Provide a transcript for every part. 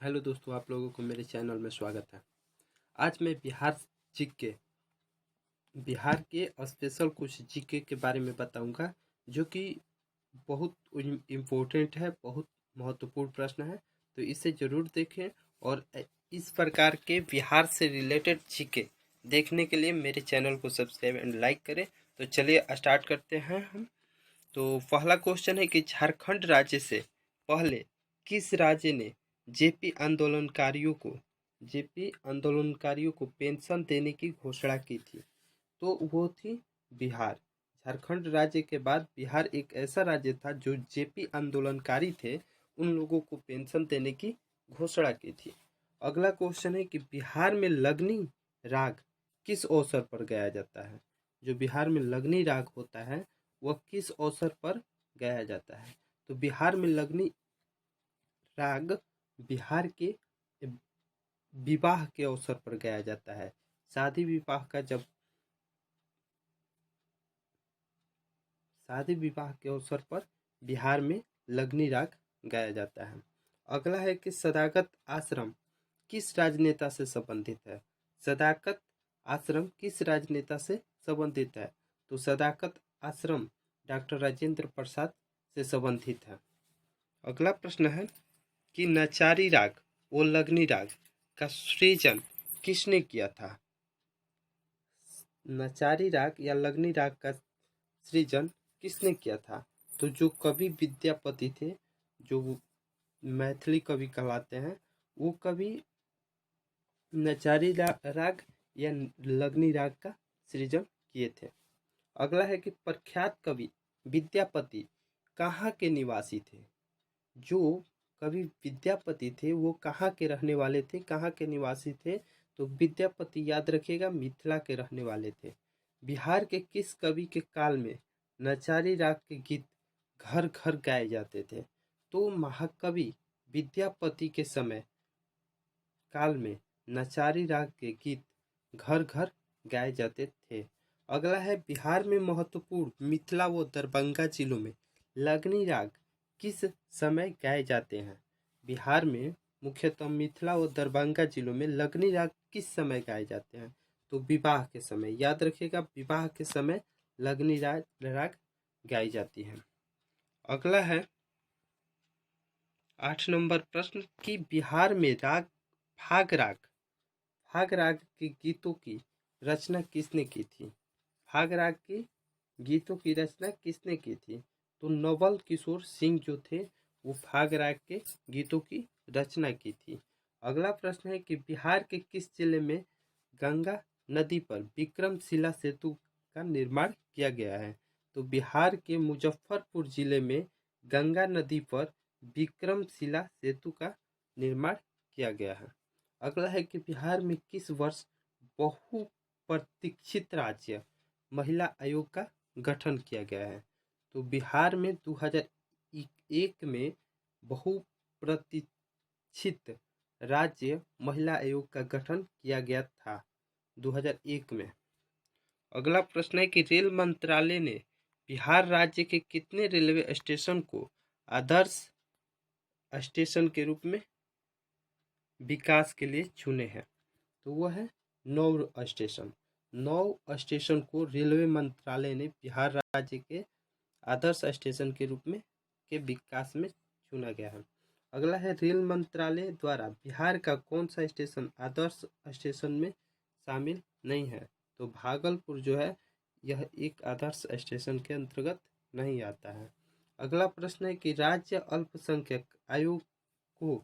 Hello दोस्तों, आप लोगों को मेरे चैनल में स्वागत है। आज मैं बिहार के स्पेशल कुछ जीके के बारे में बताऊंगा, जो कि बहुत इम्पोर्टेंट है, बहुत महत्वपूर्ण प्रश्न है। तो इसे ज़रूर देखें और इस प्रकार के बिहार से रिलेटेड जीके देखने के लिए मेरे चैनल को सब्सक्राइब एंड लाइक करें। तो चलिए स्टार्ट करते हैं हम। तो पहला क्वेश्चन है कि झारखंड राज्य से पहले किस राज्य ने जेपी आंदोलनकारियों को पेंशन देने की घोषणा की थी? तो वो थी बिहार। झारखंड राज्य के बाद बिहार एक ऐसा राज्य था जो जेपी आंदोलनकारी थे, उन लोगों को पेंशन देने की घोषणा की थी। अगला क्वेश्चन है कि बिहार में लगनी राग किस अवसर पर गाया जाता है? जो बिहार में लगनी राग होता है वह किस अवसर पर गाया जाता है? तो बिहार में लगनी राग बिहार के विवाह के अवसर पर गाया जाता है। शादी विवाह के अवसर पर बिहार में लगनी राग गाया जाता है। अगला है कि सदाकत आश्रम किस राजनेता से संबंधित है? सदाकत आश्रम किस राजनेता से संबंधित है? तो सदाकत आश्रम डॉक्टर राजेंद्र प्रसाद से संबंधित है। अगला प्रश्न है कि नचारी राग और लगनी राग का सृजन किसने किया था? नचारी राग या लगनी राग का सृजन किसने किया था? तो जो कवि विद्यापति थे, जो मैथिली कवि कहलाते हैं, वो कवि नचारी राग या लगनी राग का सृजन किए थे। अगला है कि प्रख्यात कवि विद्यापति कहाँ के निवासी थे? जो कवि विद्यापति थे वो कहाँ के रहने वाले थे, कहाँ के निवासी थे? तो विद्यापति, याद रखिएगा, मिथिला के रहने वाले थे। बिहार के किस कवि के काल में नचारी राग के गीत घर घर गाए जाते थे? तो महाकवि विद्यापति के समय काल में नचारी राग के गीत घर घर गाए जाते थे। अगला है बिहार में महत्वपूर्ण मिथिला व दरभंगा जिलों में लगनी राग किस समय गाए जाते हैं? बिहार में मुख्यतः मिथिला व दरभंगा जिलों में लगनी राग किस समय गाए जाते हैं? तो विवाह के समय, याद रखिएगा, विवाह के समय लगनी राग गाई जाती है। अगला है 8 नंबर प्रश्न कि बिहार में फाग राग के गीतों की रचना किसने की थी? फाग राग के गीतों की रचना किसने की थी? तो नवल किशोर सिंह जो थे वो फाग राग के गीतों की रचना की थी। अगला प्रश्न है कि बिहार के किस जिले में गंगा नदी पर विक्रमशिला सेतु का निर्माण किया गया है? तो बिहार के मुजफ्फरपुर जिले में गंगा नदी पर विक्रमशिला सेतु का निर्माण किया गया है। अगला है कि बिहार में किस वर्ष बहुप्रतीक्षित राज्य महिला आयोग का गठन किया गया है? तो बिहार में 2001 में बहुप्रतीक्षित राज्य महिला आयोग का गठन किया गया था, 2001 में। अगला प्रश्न है कि रेल मंत्रालय ने बिहार राज्य के कितने रेलवे स्टेशन को आदर्श स्टेशन के रूप में विकास के लिए चुने हैं? तो वह है 9 स्टेशन। 9 स्टेशन को रेलवे मंत्रालय ने बिहार राज्य के आदर्श स्टेशन के रूप में के विकास में चुना गया है। अगला है रेल मंत्रालय द्वारा बिहार का कौन सा स्टेशन आदर्श स्टेशन में शामिल नहीं है? तो भागलपुर जो है यह एक आदर्श स्टेशन के अंतर्गत नहीं आता है। अगला प्रश्न है कि राज्य अल्पसंख्यक आयोग को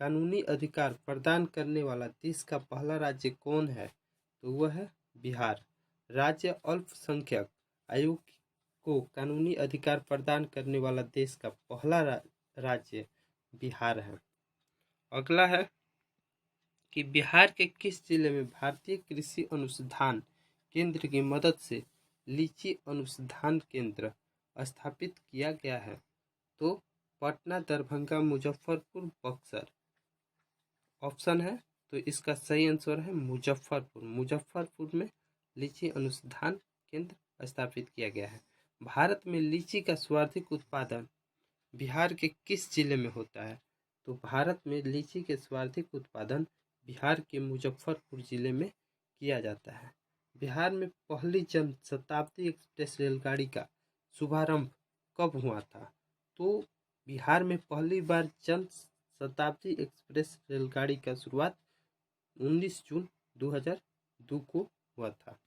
कानूनी अधिकार प्रदान करने वाला देश का पहला राज्य कौन है? तो वह है बिहार। राज्य अल्पसंख्यक आयोग को कानूनी अधिकार प्रदान करने वाला देश का पहला राज्य बिहार है। अगला है कि बिहार के किस जिले में भारतीय कृषि अनुसंधान केंद्र की मदद से लीची अनुसंधान केंद्र स्थापित किया गया है? तो पटना, दरभंगा, मुजफ्फरपुर, बक्सर ऑप्शन है। तो इसका सही आंसर है मुजफ्फरपुर। मुजफ्फरपुर में लीची अनुसंधान केंद्र स्थापित किया गया है। भारत में लीची का सर्वाधिक उत्पादन बिहार के किस जिले में होता है? तो भारत में लीची के सर्वाधिक उत्पादन बिहार के मुजफ्फरपुर जिले में किया जाता है। बिहार में पहली जन शताब्दी एक्सप्रेस रेलगाड़ी का शुभारंभ कब हुआ था? तो बिहार में पहली बार जन शताब्दी एक्सप्रेस रेलगाड़ी का शुरुआत 19 जून 2002 को हुआ था।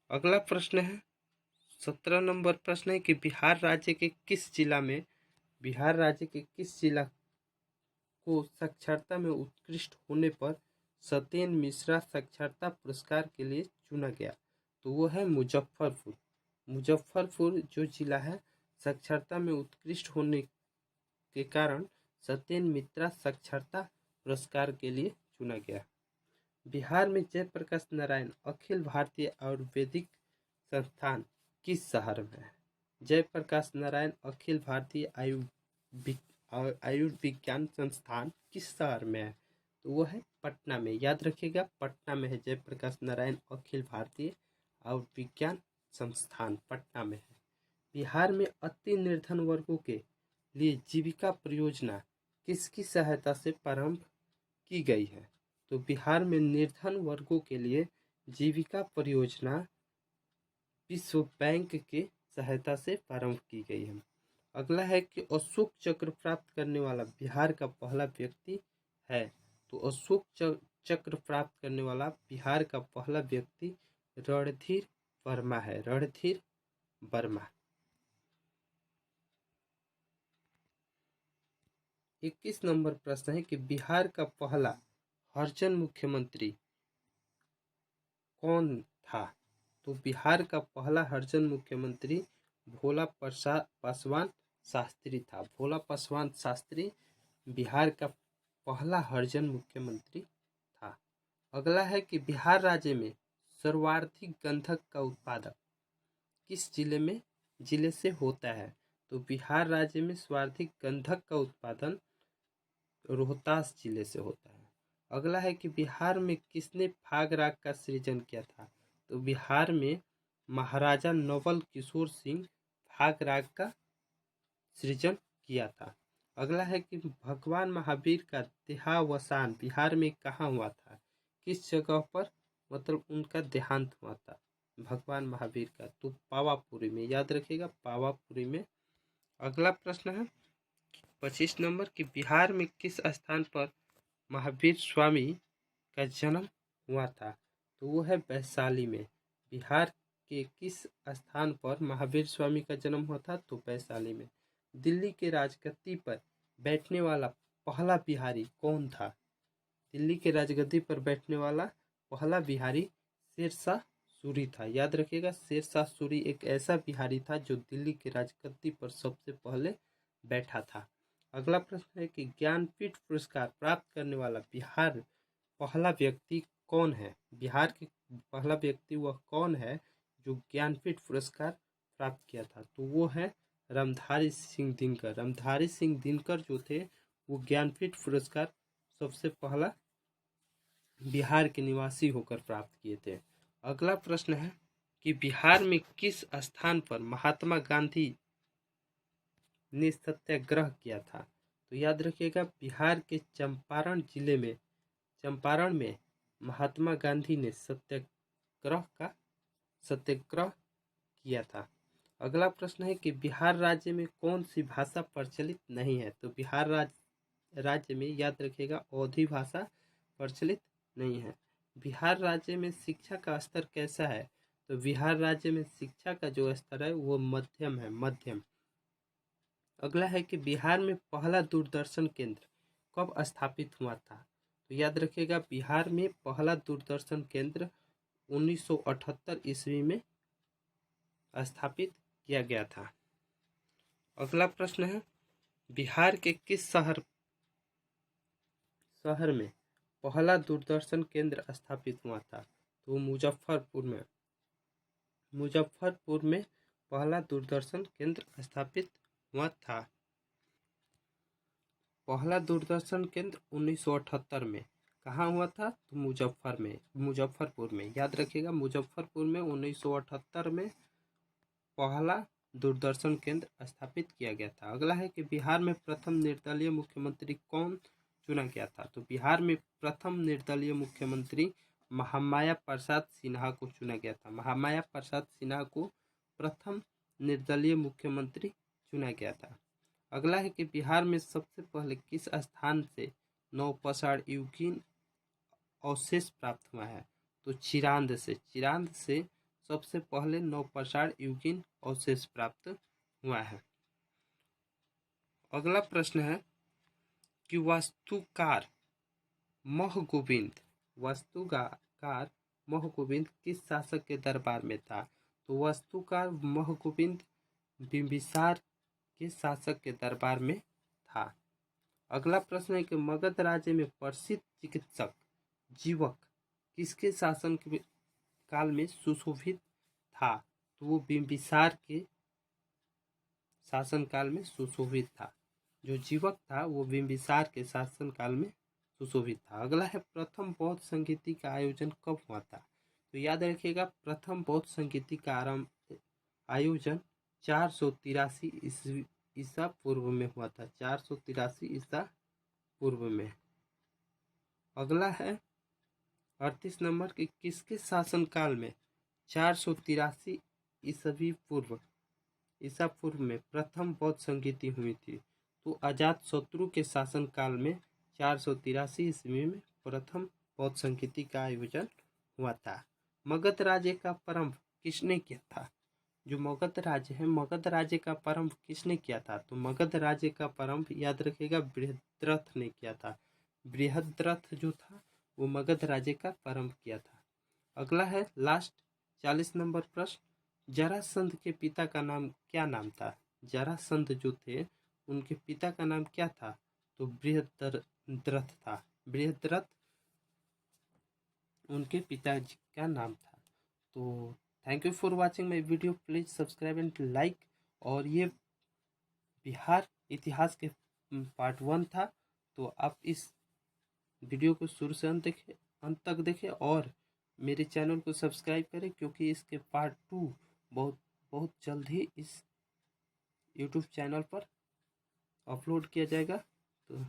अगला प्रश्न है 17 नंबर प्रश्न है कि बिहार राज्य के किस जिला को साक्षरता में उत्कृष्ट होने पर सत्येन मिश्रा साक्षरता पुरस्कार के लिए चुना गया? तो वो है मुजफ्फरपुर। मुजफ्फरपुर जो जिला है साक्षरता में उत्कृष्ट होने के कारण सत्येन मिश्रा साक्षरता पुरस्कार के लिए चुना गया। बिहार में जयप्रकाश नारायण अखिल भारतीय आयुर्वेदिक संस्थान किस शहर में है? जयप्रकाश नारायण अखिल भारतीय आयुर्विज्ञान संस्थान किस शहर में है? तो वो है पटना में। याद रखिएगा, पटना में है जयप्रकाश नारायण अखिल भारतीय आयुर्विज्ञान संस्थान, पटना में है। बिहार में अति निर्धन वर्गों के लिए जीविका परियोजना किसकी सहायता से प्रारंभ की गई है? तो बिहार में निर्धन वर्गों के लिए जीविका परियोजना विश्व बैंक के सहायता से प्रारंभ की गई है। अगला है कि अशोक चक्र प्राप्त करने वाला बिहार का पहला व्यक्ति है। तो अशोक चक्र प्राप्त करने वाला बिहार का पहला व्यक्ति रणधीर वर्मा है, रणधीर वर्मा। 21 नंबर प्रश्न है कि बिहार का पहला हरिजन मुख्यमंत्री कौन था? तो बिहार का पहला हरिजन मुख्यमंत्री भोला पासवान शास्त्री था। भोला पासवान शास्त्री बिहार का पहला हरिजन मुख्यमंत्री था। अगला है कि बिहार राज्य में सर्वाधिक गंधक का उत्पादन किस जिले से होता है? तो बिहार राज्य में सर्वाधिक गंधक का उत्पादन रोहतास जिले से होता है। अगला है कि बिहार में किसने फाग राग का सृजन किया था? तो बिहार में महाराजा नवल किशोर सिंह फाग राग का सृजन किया था। अगला है कि भगवान महावीर का देहावसान बिहार में कहाँ हुआ था? किस जगह पर मतलब उनका देहांत हुआ था भगवान महावीर का? तो पावापुरी में। याद रखिएगा, पावापुरी में। अगला प्रश्न है 25 नंबर कि बिहार में किस स्थान पर महावीर स्वामी का जन्म हुआ था? तो वो है वैशाली में। बिहार के किस स्थान पर महावीर स्वामी का जन्म हुआ था? तो वैशाली में। दिल्ली के राजगद्दी पर बैठने वाला पहला बिहारी कौन था? दिल्ली के राजगद्दी पर बैठने वाला पहला बिहारी शेरशाह सूरी था। याद रखिएगा, शेरशाह सूरी एक ऐसा बिहारी था जो दिल्ली के राजगद्दी पर सबसे पहले बैठा था। अगला प्रश्न है कि ज्ञानपीठ पुरस्कार प्राप्त करने वाला बिहार पहला व्यक्ति कौन है? बिहार के पहला व्यक्ति वह कौन है जो ज्ञानपीठ पुरस्कार प्राप्त किया था? तो वो है रामधारी सिंह दिनकर। रामधारी सिंह दिनकर जो थे वो ज्ञानपीठ पुरस्कार सबसे पहला बिहार के निवासी होकर प्राप्त किए थे। अगला प्रश्न है कि बिहार में किस स्थान पर महात्मा गांधी ने सत्याग्रह किया था? तो याद रखिएगा, बिहार के चंपारण में महात्मा गांधी ने सत्याग्रह किया था। अगला प्रश्न है कि बिहार राज्य में कौन सी भाषा प्रचलित नहीं है? तो बिहार राज्य में याद रखिएगा अवधी भाषा प्रचलित नहीं है। बिहार राज्य में शिक्षा का स्तर कैसा है? तो बिहार राज्य में शिक्षा का जो स्तर है वो मध्यम है, मध्यम। अगला है कि बिहार में पहला दूरदर्शन केंद्र कब स्थापित हुआ था? तो याद रखिएगा, बिहार में पहला दूरदर्शन केंद्र 1978 ईस्वी में स्थापित किया गया था। अगला प्रश्न है बिहार के किस शहर में पहला दूरदर्शन केंद्र स्थापित हुआ था? तो मुजफ्फरपुर में पहला दूरदर्शन केंद्र स्थापित हुआ था। पहला दूरदर्शन केंद्र 1978 में कहाँ हुआ था? तो मुजफ्फरपुर में। याद रखिएगा, मुजफ्फरपुर में 1978 में पहला दूरदर्शन केंद्र स्थापित किया गया था। अगला है कि बिहार में प्रथम निर्दलीय मुख्यमंत्री कौन चुना गया था? तो बिहार में प्रथम निर्दलीय मुख्यमंत्री महामाया प्रसाद सिन्हा को चुना गया था। महामाया प्रसाद सिन्हा को प्रथम निर्दलीय मुख्यमंत्री चुना गया था। अगला है कि बिहार में सबसे पहले किस स्थान से नवपसाड़ युगीन अवशेष प्राप्त हुआ है? तो चिरांद से सबसे पहले नवपसाड़ युगीन अवशेष प्राप्त हुआ है। अगला प्रश्न है कि वास्तुकार महगोविंद किस शासक के दरबार में था? तो वास्तुकार महगोविंद बिंबिसार के शासक के दरबार में था। अगला प्रश्न है कि मगध राज्य में प्रसिद्ध चिकित्सक जीवक किसके शासन काल में सुशोभित था? तो वो बिंबिसार के शासन काल में सुशोभित था। जो जीवक था वो बिंबिसार के शासन काल में सुशोभित था। अगला है प्रथम बौद्ध संगीति का आयोजन कब हुआ था? तो याद रखिएगा प्रथम बौद्ध संगीति का आयोजन 483 ईसा पूर्व में हुआ था। 483 ईसा पूर्व में। अगला है 38 नंबर के किसके शासन काल में 483 ईसा पूर्व में प्रथम बौद्ध संगीति हुई थी? तो अजात शत्रु के शासन काल में 483 ईस्वी में प्रथम बौद्ध संगीति का आयोजन हुआ था। मगध राज्य का प्रारंभ किसने किया था? जो मगध राज्य है, मगध राज्य का प्रारंभ किसने किया था? तो मगध राज्य का प्रारंभ याद रखिएगा बृहद्रथ ने किया था। बृहद्रथ जो था वो मगध राज्य का प्रारंभ किया था। अगला है लास्ट 40 नंबर प्रश्न, जरासंध के पिता का नाम क्या नाम था? जरासंध जो थे उनके पिता का नाम क्या था? तो बृहद्रथ था। बृहद्रथ उनके पिताजी का नाम था। तो thank you for watching my video, please subscribe and like. और ये बिहार इतिहास के पार्ट 1 था। तो आप इस वीडियो को शुरू से अंत तक देखें और मेरे चैनल को सब्सक्राइब करें, क्योंकि इसके पार्ट 2 बहुत जल्द ही इस यूट्यूब चैनल पर अपलोड किया जाएगा। तो